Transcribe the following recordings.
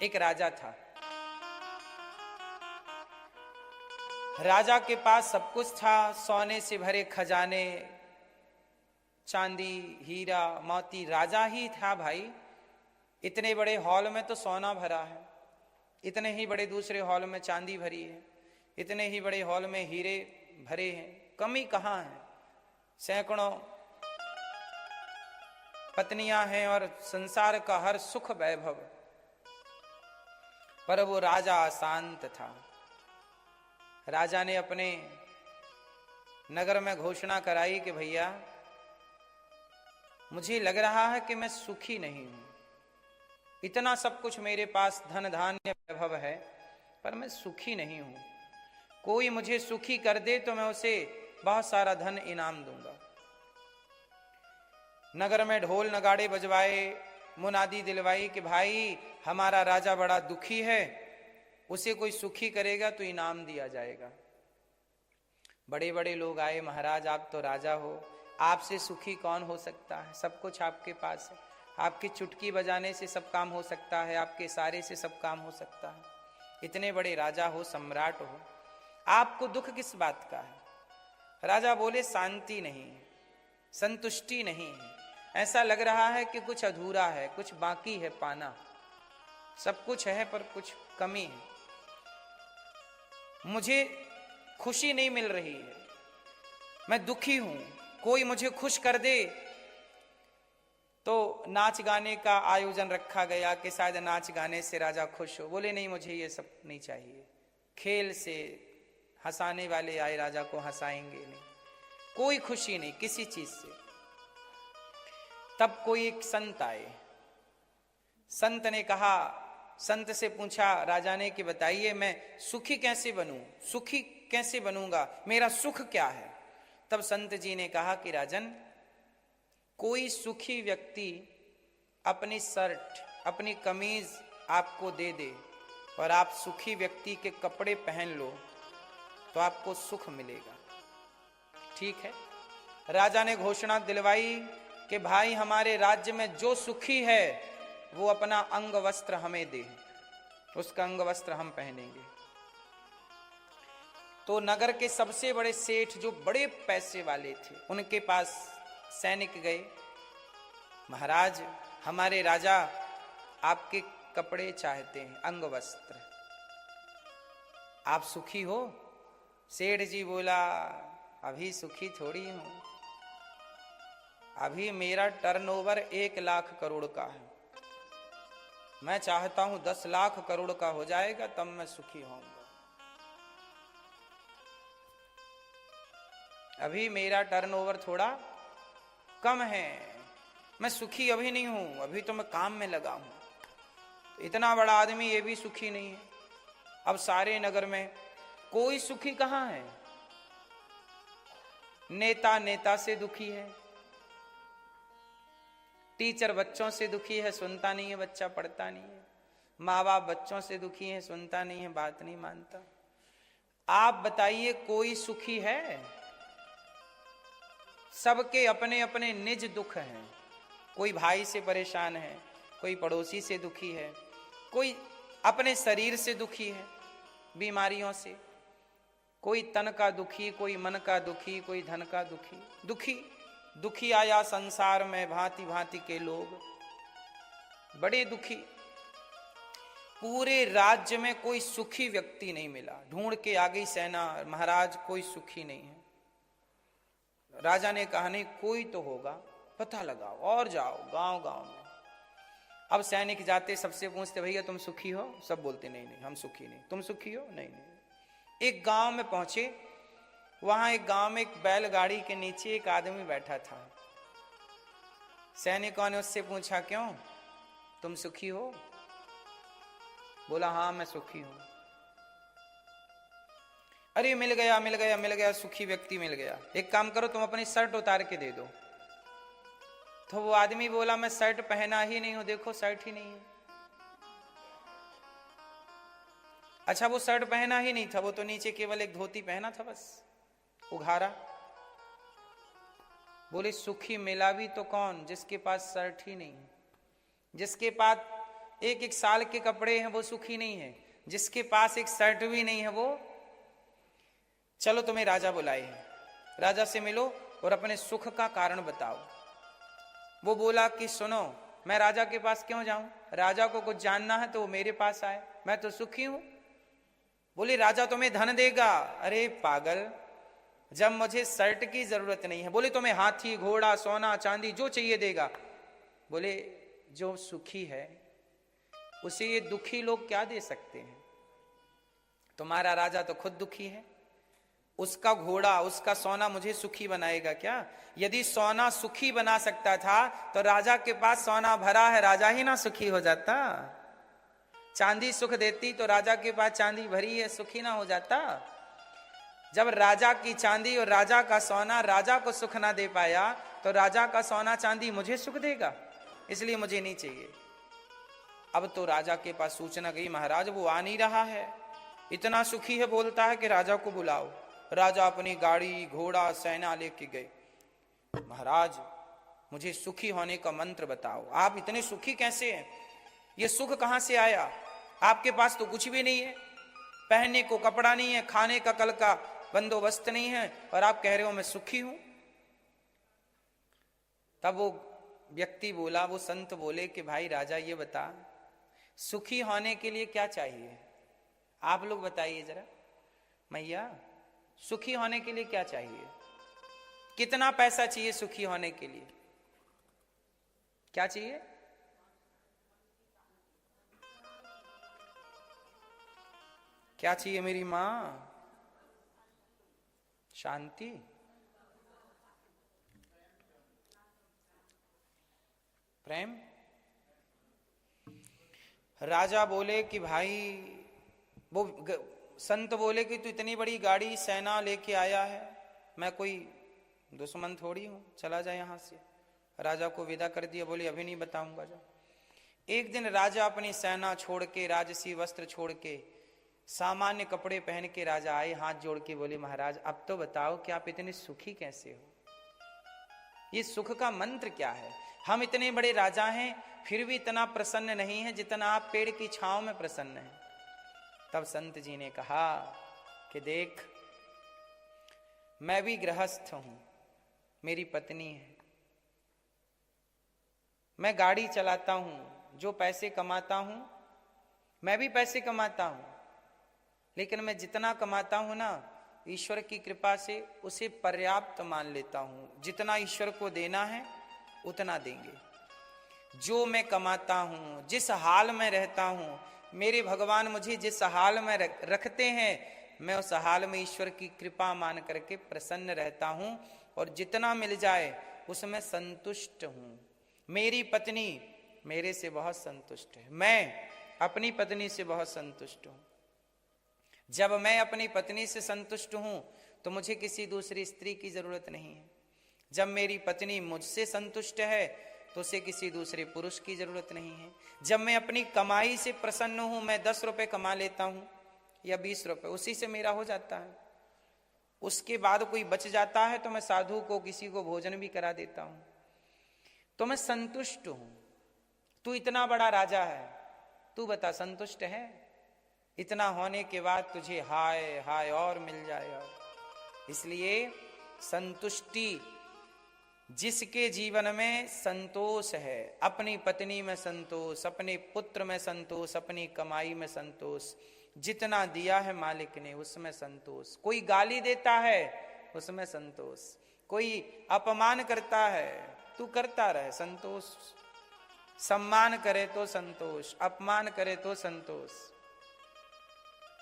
एक राजा था। राजा के पास सब कुछ था, सोने से भरे खजाने, चांदी, हीरा मोती। राजा ही था भाई। इतने बड़े हॉल में तो सोना भरा है, इतने ही बड़े दूसरे हॉल में चांदी भरी है, इतने ही बड़े हॉल में हीरे भरे हैं। कमी कहाँ है? सैकड़ों पत्नियां हैं और संसार का हर सुख वैभव, पर वो राजा अशांत था। राजा ने अपने नगर में घोषणा कराई कि भैया, मुझे लग रहा है कि मैं सुखी नहीं हूं। इतना सब कुछ मेरे पास, धन धान्य वैभव है, पर मैं सुखी नहीं हूं। कोई मुझे सुखी कर दे तो मैं उसे बहुत सारा धन इनाम दूंगा। नगर में ढोल नगाड़े बजवाए, मुनादी दिलवाई कि भाई हमारा राजा बड़ा दुखी है, उसे कोई सुखी करेगा तो इनाम दिया जाएगा। बड़े बड़े लोग आए, महाराज आप तो राजा हो, आपसे सुखी कौन हो सकता है? सब कुछ आपके पास है, आपकी चुटकी बजाने से सब काम हो सकता है, आपके इशारे से सब काम हो सकता है। इतने बड़े राजा हो, सम्राट हो, आपको दुख किस बात का है? राजा बोले, शांति नहीं है, संतुष्टि नहीं है, ऐसा लग रहा है कि कुछ अधूरा है, कुछ बाकी है पाना। सब कुछ है पर कुछ कमी है, मुझे खुशी नहीं मिल रही है, मैं दुखी हूं। कोई मुझे खुश कर दे। तो नाच गाने का आयोजन रखा गया कि शायद नाच गाने से राजा खुश हो। बोले नहीं, मुझे ये सब नहीं चाहिए। खेल से हंसाने वाले आए, राजा को हंसाएंगे नहीं, कोई खुशी नहीं किसी चीज से। तब कोई एक संत आए। संत ने कहा, संत से पूछा राजा ने कि बताइए मैं सुखी कैसे बनूं, सुखी कैसे बनूंगा, मेरा सुख क्या है? तब संत जी ने कहा कि राजन, कोई सुखी व्यक्ति अपनी शर्ट, अपनी कमीज आपको दे दे और आप सुखी व्यक्ति के कपड़े पहन लो तो आपको सुख मिलेगा। ठीक है। राजा ने घोषणा दिलवाई कि भाई हमारे राज्य में जो सुखी है वो अपना अंग वस्त्र हमें दे, उसका अंग वस्त्र हम पहनेंगे। तो नगर के सबसे बड़े सेठ, जो बड़े पैसे वाले थे, उनके पास सैनिक गए। महाराज, हमारे राजा आपके कपड़े चाहते हैं, अंग वस्त्र, आप सुखी हो? सेठ जी बोला, अभी सुखी थोड़ी हूं, अभी मेरा टर्नओवर 1 लाख करोड़ का है, मैं चाहता हूं 10 लाख करोड़ का हो जाएगा तब मैं सुखी होऊंगा। अभी मेरा टर्नओवर थोड़ा कम है, मैं सुखी अभी नहीं हूं, अभी तो मैं काम में लगा हूं। इतना बड़ा आदमी ये भी सुखी नहीं है। अब सारे नगर में कोई सुखी कहां है? नेता नेता से दुखी है, टीचर बच्चों से दुखी है, सुनता नहीं है, बच्चा पढ़ता नहीं है, माँ बाप बच्चों से दुखी है, सुनता नहीं है, बात नहीं मानता। आप बताइए कोई सुखी है? सबके अपने अपने निज दुख हैं। कोई भाई से परेशान है, कोई पड़ोसी से दुखी है, कोई अपने शरीर से दुखी है, बीमारियों से, कोई तन का दुखी, कोई मन का दुखी, कोई धन का दुखी। दुखी दुखी आया संसार में भांति भांति के लोग, बड़े दुखी। पूरे राज्य में कोई सुखी व्यक्ति नहीं मिला। ढूंढ के आ गई सेना, महाराज कोई सुखी नहीं है। राजा ने कहा, नहीं कोई तो होगा, पता लगाओ और जाओ गांव गांव में। अब सैनिक जाते, सबसे पूछते, भैया तुम सुखी हो? सब बोलते नहीं नहीं हम सुखी नहीं। तुम सुखी हो? नहीं नहीं। एक गांव में पहुंचे, वहां एक गांव में एक बैलगाड़ी के नीचे एक आदमी बैठा था। सैनिकों ने उससे पूछा, क्यों तुम सुखी हो? बोला, हाँ मैं सुखी हूं। अरे मिल गया मिल गया मिल गया, सुखी व्यक्ति मिल गया। एक काम करो, तुम अपनी शर्ट उतार के दे दो। तो वो आदमी बोला, मैं शर्ट पहना ही नहीं हूं, देखो शर्ट ही नहीं है। अच्छा, वो शर्ट पहना ही नहीं था, वो तो नीचे केवल एक धोती पहना था बस, उघारा। बोले, सुखी मिला भी तो कौन? जिसके पास शर्ट ही नहीं है, जिसके पास एक एक साल के कपड़े हैं वो सुखी नहीं है, जिसके पास एक शर्ट भी नहीं है वो। चलो तुम्हें राजा बुलाए हैं, राजा से मिलो और अपने सुख का कारण बताओ। वो बोला कि सुनो, मैं राजा के पास क्यों जाऊं, राजा को कुछ जानना है तो वो मेरे पास आए, मैं तो सुखी हूं। बोले राजा तुम्हें धन देगा। अरे पागल, जब मुझे शर्ट की जरूरत नहीं है। बोले तुम्हें हाथी घोड़ा सोना चांदी जो चाहिए देगा। बोले जो सुखी है उसे ये दुखी लोग क्या दे सकते हैं, तुम्हारा राजा तो खुद दुखी है, उसका घोड़ा उसका सोना मुझे सुखी बनाएगा क्या? यदि सोना सुखी बना सकता था तो राजा के पास सोना भरा है, राजा ही ना सुखी हो जाता। चांदी सुख देती तो राजा के पास चांदी भरी है, सुखी ना हो जाता। जब राजा की चांदी और राजा का सोना राजा को सुख ना दे पाया तो राजा का सोना चांदी मुझे सुख देगा, इसलिए मुझे नहीं चाहिए। अब तो राजा के पास सूचना गई, महाराज वो आ नहीं रहा है, इतना सुखी है, बोलता है कि राजा को बुलाओ। राजा अपनी गाड़ी घोड़ा सेना लेके गए। महाराज मुझे सुखी होने का मंत्र बताओ, आप इतने सुखी कैसे हैं, ये सुख कहां से आया? आपके पास तो कुछ भी नहीं है, पहनने को कपड़ा नहीं है, खाने का कल का बंदोबस्त नहीं है, और आप कह रहे हो मैं सुखी हूं। तब वो व्यक्ति बोला, वो संत बोले कि भाई राजा ये बता, सुखी होने के लिए क्या चाहिए? आप लोग बताइए जरा, मैया सुखी होने के लिए क्या चाहिए? कितना पैसा चाहिए सुखी होने के लिए? क्या चाहिए? क्या चाहिए मेरी मां? शांति, प्रेम। राजा बोले कि भाई, वो संत बोले कि तू इतनी बड़ी गाड़ी सेना लेके आया है, मैं कोई दुश्मन थोड़ी हूं, चला जा यहां से। राजा को विदा कर दिया, बोले अभी नहीं बताऊंगा जा। एक दिन राजा अपनी सेना छोड़ के, राजसी वस्त्र छोड़ के, सामान्य कपड़े पहन के राजा आए, हाथ जोड़ के बोले महाराज अब तो बताओ कि आप इतने सुखी कैसे हो, ये सुख का मंत्र क्या है? हम इतने बड़े राजा हैं फिर भी इतना प्रसन्न नहीं है जितना आप पेड़ की छांव में प्रसन्न हैं। तब संत जी ने कहा कि देख, मैं भी गृहस्थ हूं, मेरी पत्नी है, मैं गाड़ी चलाता हूं, जो पैसे कमाता हूं मैं भी पैसे कमाता हूं, लेकिन मैं जितना कमाता हूं ना, ईश्वर की कृपा से उसे पर्याप्त मान लेता हूं। जितना ईश्वर को देना है उतना देंगे। जो मैं कमाता हूं, जिस हाल में रहता हूं, मेरे भगवान मुझे जिस हाल में रखते हैं, मैं उस हाल में ईश्वर की कृपा मान करके प्रसन्न रहता हूं, और जितना मिल जाए उसमें संतुष्ट हूं। मेरी पत्नी मेरे से बहुत संतुष्ट है, मैं अपनी पत्नी से बहुत संतुष्ट हूं। जब मैं अपनी पत्नी से संतुष्ट हूं तो मुझे किसी दूसरी स्त्री की जरूरत नहीं है। जब मेरी पत्नी मुझसे संतुष्ट है तो उसे किसी दूसरे पुरुष की जरूरत नहीं है। जब मैं अपनी कमाई से प्रसन्न हूं, मैं 10 रुपए कमा लेता हूं या 20 रुपए, उसी से मेरा हो जाता है। उसके बाद कोई बच जाता है तो मैं साधु को, किसी को भोजन भी करा देता हूं, तो मैं संतुष्ट हूं। तू इतना बड़ा राजा है, तू बता संतुष्ट है? इतना होने के बाद तुझे हाय हाय और मिल जाएगा। इसलिए संतुष्टि, जिसके जीवन में संतोष है, अपनी पत्नी में संतोष, अपने पुत्र में संतोष, अपनी कमाई में संतोष, जितना दिया है मालिक ने उसमें संतोष, कोई गाली देता है उसमें संतोष, कोई अपमान करता है तू करता रहे संतोष, सम्मान करे तो संतोष, अपमान करे तो संतोष,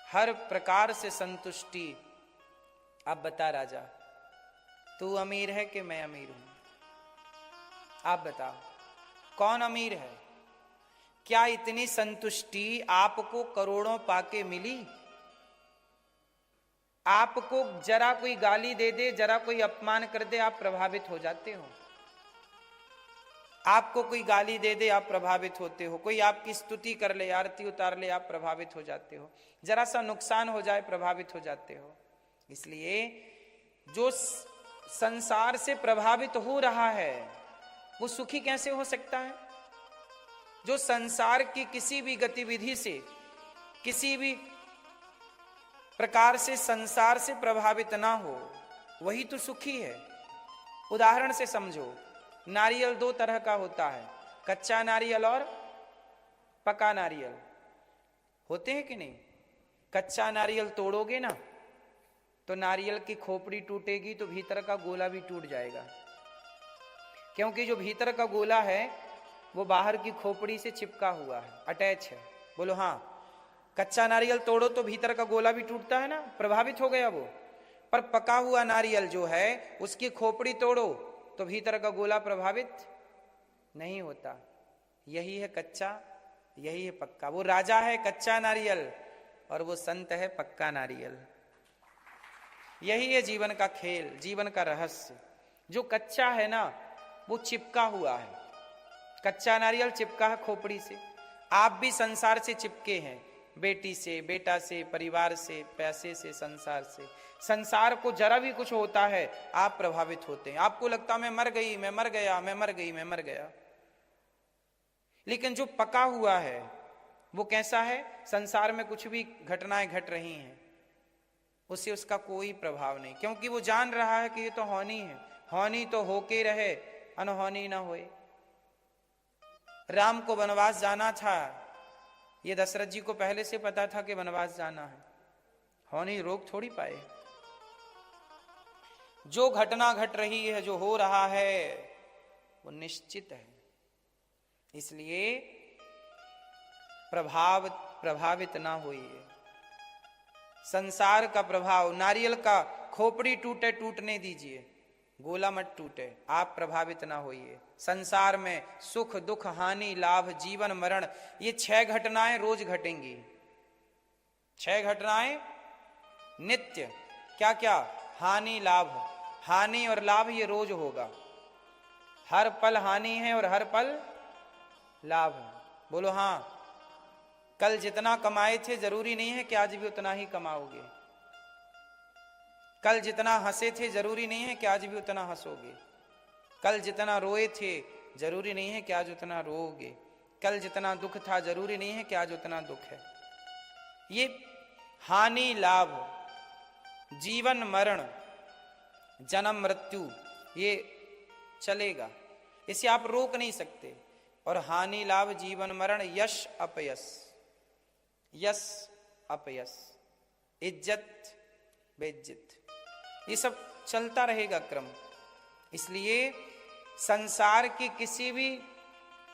हर प्रकार से संतुष्टि। अब बता राजा, तू अमीर है कि मैं अमीर हूं? आप बताओ कौन अमीर है? क्या इतनी संतुष्टि आपको करोड़ों पाके मिली? आपको जरा कोई गाली दे दे, जरा कोई अपमान कर दे, आप प्रभावित हो जाते हो। आपको कोई गाली दे दे आप प्रभावित होते हो, कोई आपकी स्तुति कर ले, आरती उतार ले, आप प्रभावित हो जाते हो, जरा सा नुकसान हो जाए प्रभावित हो जाते हो। इसलिए जो संसार से प्रभावित हो रहा है वो सुखी कैसे हो सकता है? जो संसार की किसी भी गतिविधि से, किसी भी प्रकार से संसार से प्रभावित ना हो, वही तो सुखी है। उदाहरण से समझो, नारियल दो तरह का होता है, कच्चा नारियल और पका नारियल। होते हैं कि नहीं? कच्चा नारियल तोड़ोगे ना तो नारियल की खोपड़ी टूटेगी तो भीतर का गोला भी टूट जाएगा, क्योंकि जो भीतर का गोला है वो बाहर की खोपड़ी से चिपका हुआ है, अटैच है। बोलो हाँ। कच्चा नारियल तोड़ो तो भीतर का गोला भी टूटता है ना, प्रभावित हो गया वो। पर पका हुआ नारियल जो है उसकी खोपड़ी तोड़ो तो भीतर का गोला प्रभावित नहीं होता। यही है कच्चा, यही है पक्का। वो राजा है कच्चा नारियल और वो संत है पक्का नारियल। यही है जीवन का खेल, जीवन का रहस्य। जो कच्चा है ना वो चिपका हुआ है, कच्चा नारियल चिपका है खोपड़ी से। आप भी संसार से चिपके हैं, बेटी से, बेटा से, परिवार से, पैसे से, संसार से। संसार को जरा भी कुछ होता है आप प्रभावित होते हैं। आपको लगता मैं मर गई, मैं मर गया, मैं मर गई, मैं मर गया। लेकिन जो पका हुआ है वो कैसा है? संसार में कुछ भी घटनाएं घट रही हैं उससे उसका कोई प्रभाव नहीं, क्योंकि वो जान रहा है कि ये तो होनी है, होनी तो होके रहे, अनहोनी ना होए। राम को वनवास जाना था, ये दशरथ जी को पहले से पता था कि वनवास जाना है, होनी रोक थोड़ी पाए। जो घटना घट रही है, जो हो रहा है वो निश्चित है। इसलिए प्रभावित ना होइए। संसार का प्रभाव, नारियल का खोपड़ी टूटे टूटने दीजिए, गोला मत टूटे, आप प्रभावित ना होइए। संसार में सुख दुख हानि लाभ जीवन मरण, ये 6 घटनाएं रोज घटेंगी। 6 घटनाएं नित्य। क्या क्या? हानि लाभ, हानि और लाभ ये रोज होगा। हर पल हानि है और हर पल लाभ है। बोलो हाँ। कल जितना कमाए थे जरूरी नहीं है कि आज भी उतना ही कमाओगे। कल जितना हंसे थे जरूरी नहीं है कि आज भी उतना हंसोगे। कल जितना रोए थे जरूरी नहीं है कि आज उतना रोओगे। कल जितना दुख था जरूरी नहीं है कि आज उतना दुख है। ये हानि लाभ, जीवन मरण, जन्म मृत्यु, ये चलेगा, इसे आप रोक नहीं सकते। और हानि लाभ जीवन मरण, यश अपयश, यश अपयश, इज्जत बेइज्जत, ये सब चलता रहेगा क्रम। इसलिए संसार की किसी भी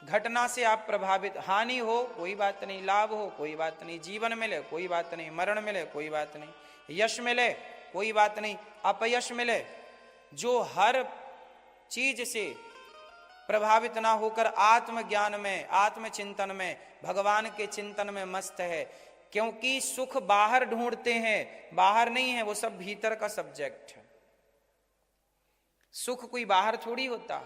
घटना से आप प्रभावित, हानि हो कोई बात नहीं, लाभ हो कोई बात नहीं, जीवन मिले कोई बात नहीं, मरण मिले कोई बात नहीं, यश मिले कोई बात नहीं, अपयश मिले, जो हर चीज से प्रभावित ना होकर आत्मज्ञान में, आत्मचिंतन में, भगवान के चिंतन में मस्त है। क्योंकि सुख बाहर ढूंढते हैं, बाहर नहीं है, वो सब भीतर का सब्जेक्ट है। सुख कोई बाहर थोड़ी होता।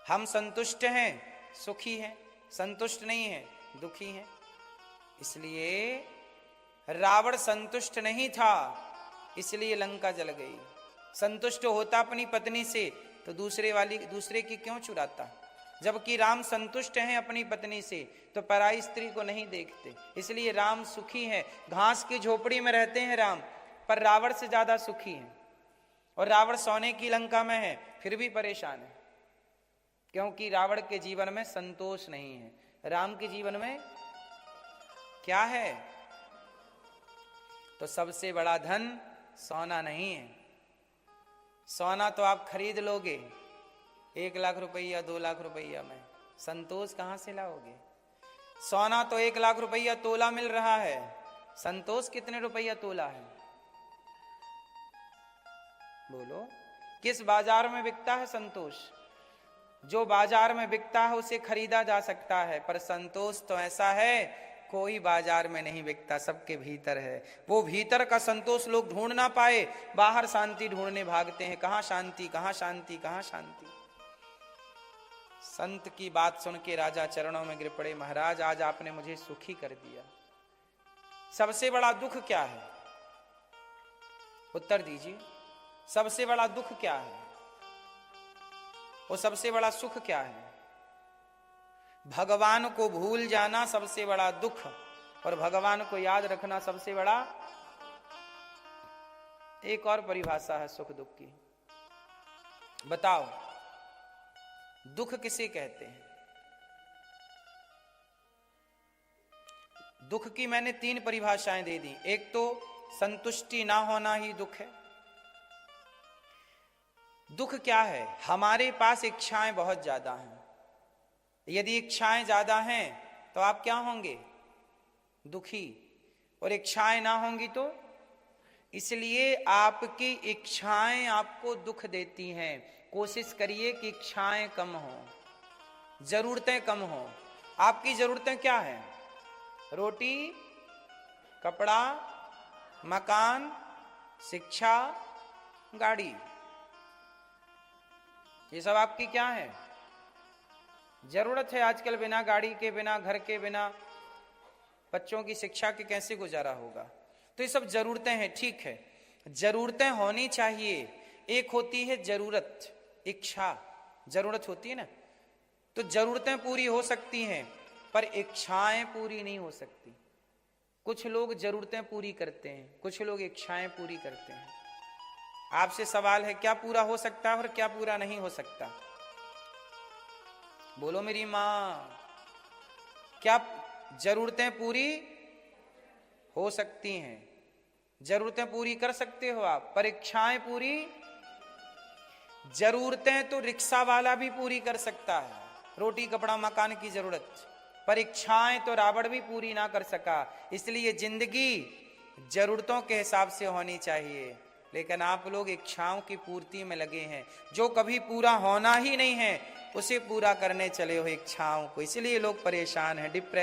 हम संतुष्ट हैं, सुखी हैं, संतुष्ट नहीं है, दुखी हैं। इसलिए रावण संतुष्ट नहीं था, इसलिए लंका जल गई। संतुष्ट होता अपनी पत्नी से तो दूसरे की क्यों चुराता? जबकि राम संतुष्ट हैं अपनी पत्नी से तो पराई स्त्री को नहीं देखते। इसलिए राम सुखी हैं, घास की झोपड़ी में रहते हैं राम, पर रावण से ज्यादा सुखी हैं। और रावण सोने की लंका में है फिर भी परेशान है, क्योंकि रावण के जीवन में संतोष नहीं है। राम के जीवन में क्या है? तो सबसे बड़ा धन सोना नहीं है। सोना तो आप खरीद लोगे 1 लाख रुपया 2 लाख रुपया में, संतोष कहां से लाओगे? सोना तो 1 लाख रुपया तोला मिल रहा है, संतोष कितने रुपया तोला है? बोलो, किस बाजार में बिकता है संतोष? जो बाजार में बिकता है उसे खरीदा जा सकता है, पर संतोष तो ऐसा है कोई बाजार में नहीं बिकता, सबके भीतर है। वो भीतर का संतोष लोग ढूंढ ना पाए, बाहर शांति ढूंढने भागते हैं। कहां शांति, कहां शांति, कहां शांति। संत की बात सुन के राजा चरणों में गिर पड़े, महाराज आज आपने मुझे सुखी कर दिया। सबसे बड़ा दुख क्या है? उत्तर दीजिए, सबसे बड़ा दुख क्या है? वो सबसे बड़ा सुख क्या है? भगवान को भूल जाना सबसे बड़ा दुख, और भगवान को याद रखना सबसे बड़ा। एक और परिभाषा है सुख दुख की, बताओ दुख किसे कहते हैं? दुख की मैंने 3 परिभाषाएं दे दी। एक तो संतुष्टि ना होना ही दुख है। दुख क्या है? हमारे पास इच्छाएं बहुत ज्यादा हैं। यदि इच्छाएं ज्यादा हैं तो आप क्या होंगे? दुखी। और इच्छाएं ना होंगी तो? इसलिए आपकी इच्छाएं आपको दुख देती हैं। कोशिश करिए कि इच्छाएं कम हो, जरूरतें कम हो। आपकी जरूरतें क्या हैं? रोटी, कपड़ा, मकान, शिक्षा, गाड़ी, ये सब आपकी क्या है? जरूरत है। आजकल बिना गाड़ी के, बिना घर के, बिना बच्चों की शिक्षा के कैसे गुजारा होगा? तो ये सब जरूरतें हैं, ठीक है, जरूरतें होनी चाहिए। एक होती है जरूरत, इच्छा, जरूरत होती है ना, तो जरूरतें पूरी हो सकती हैं पर इच्छाएं पूरी नहीं हो सकती। कुछ लोग जरूरतें पूरी करते हैं, कुछ लोग इच्छाएं पूरी करते हैं। आपसे सवाल है, क्या पूरा हो सकता है और क्या पूरा नहीं हो सकता? बोलो मेरी मां, क्या जरूरतें पूरी हो सकती हैं? जरूरतें पूरी कर सकते हो आप, पर इच्छाएं पूरी? जरूरतें तो रिक्शा वाला भी पूरी कर सकता है, रोटी कपड़ा मकान की जरूरत, पर इच्छाएं तो रावण भी पूरी ना कर सका। इसलिए जिंदगी जरूरतों के हिसाब से होनी चाहिए, लेकिन आप लोग इच्छाओं की पूर्ति में लगे हैं। जो कभी पूरा होना ही नहीं है उसे पूरा करने चले हो इच्छाओं को, इसलिए लोग परेशान हैं, डिप्रेस